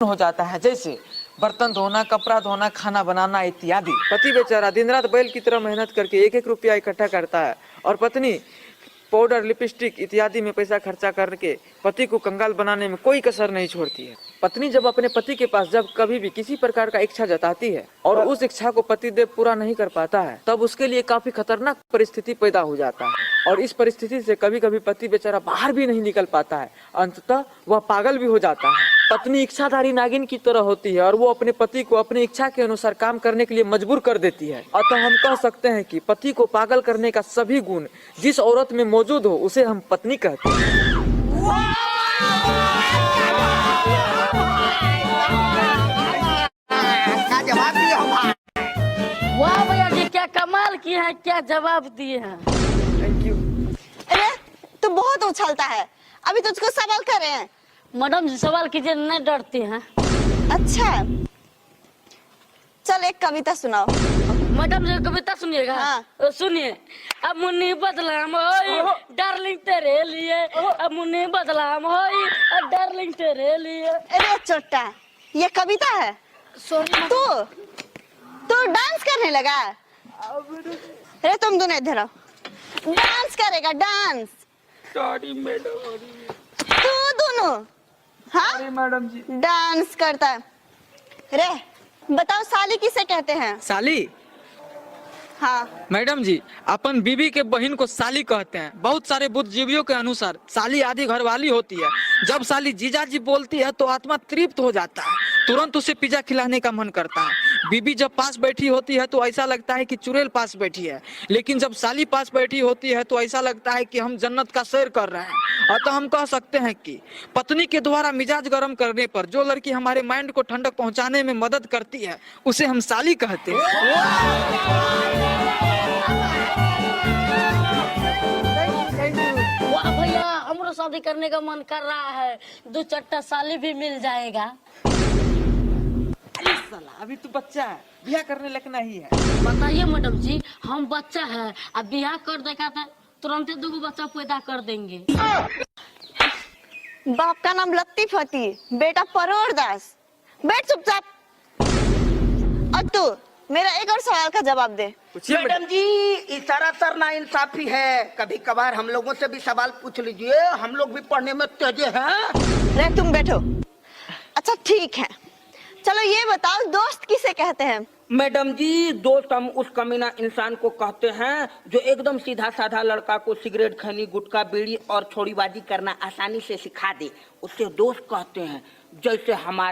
हो जाता है, जैसे बर्तन धोना, कपड़ा धोना, खाना बनाना इत्यादि। पति बेचारा दिन रात बैल की तरह मेहनत करके एक एक रुपया इकट्ठा करता है और पत्नी पाउडर, लिपस्टिक इत्यादि में पैसा खर्चा करके पति को कंगाल बनाने में कोई कसर नहीं छोड़ती है। पत्नी जब अपने पति के पास जब कभी भी किसी प्रकार का इच्छा जताती है और उस इच्छा को पतिदेव पूरा नहीं कर पाता है, तब उसके लिए काफी खतरनाक परिस्थिति पैदा हो जाता है और इस परिस्थिति से कभी कभी पति बेचारा बाहर भी नहीं निकल पाता है, अंततः वह पागल भी हो जाता है। पत्नी इच्छाधारी नागिन की तरह होती है और वो अपने पति को अपनी इच्छा के अनुसार काम करने के लिए मजबूर कर देती है। अतः हम कह सकते हैं कि पति को पागल करने का सभी गुण जिस औरत में मौजूद हो उसे हम पत्नी कहते हैं। वाह भैया जी, क्या कमाल किए हैं, क्या जवाब दिए हैं। Thank you. अरे तू बहुत उछलता है, अभी तुझको सवाल कर रहे हैं। मैडम जी सवाल कीजिए, नहीं डरती हैं। अच्छा चल एक कविता सुनाओ। मैडम जी कविता सुनिएगा। हाँ। तो सुनिए। अब मुन्नी बदलाम होई डार्लिंग तेरे लिए, अब मुन्नी बदलाम होई डार्लिंग तेरे लिए। अरे चोट्टा, ये कविता है? सॉरी तू डांस करने लगा? अरे तुम दोनों इधर आओ, डांस करेगा डांस। Sorry madam. तू दोनों हाँ मैडम जी। डांस करता है। रे बताओ साली किसे कहते हैं? साली? हाँ मैडम जी, अपन बीबी के बहन को साली कहते हैं। बहुत सारे बुद्धिजीवियों के अनुसार साली आदि घरवाली होती है। जब साली जीजा जी बोलती है तो आत्मा तृप्त हो जाता है, तुरंत उसे पिज्जा खिलाने का मन करता है। बीबी जब पास बैठी होती है तो ऐसा लगता है कि चुड़ैल पास बैठी है, लेकिन जब साली पास बैठी होती है तो ऐसा लगता है कि हम जन्नत का सैर कर रहे हैं। अतः हम कह सकते हैं कि पत्नी के द्वारा मिजाज गर्म करने पर जो लड़की हमारे माइंड को ठंडक पहुंचाने में मदद करती है उसे हम साली कहते हैं। वाह भैया, हमरो शादी करने का मन कर रहा है, 2 चट्टा साली भी मिल जाएगा। अरे साला, अभी तू बच्चा है, ब्याह करने लगना ही है। बताइए मैडम जी, हम बच्चा है, अब बियाह कर देखा था तुरंत 2 बच्चा पैदा कर देंगे। बाप का नाम लतीफ होती, बेटा परोर दास। बैठ चुपचाप। और तू मेरा एक और सवाल का जवाब दे। मैडम जी इशारा सर ना इंसाफी है, कभी कभार हम लोगों से भी सवाल पूछ लीजिए, हम लोग भी पढ़ने में तेज हैं। रे तुम बैठो। अच्छा ठीक है, चलो ये बताओ दोस्त किसे कहते हैं? मैडम जी दोस्त हम उस कमीना इंसान को कहते हैं जो एकदम सीधा साधा लड़का को सिगरेट, खैनी, गुटखा, बीड़ी और छोड़ीबाजी करना आसानी से सिखा दे, उसे दोस्त कहते हैं। जैसे हमारे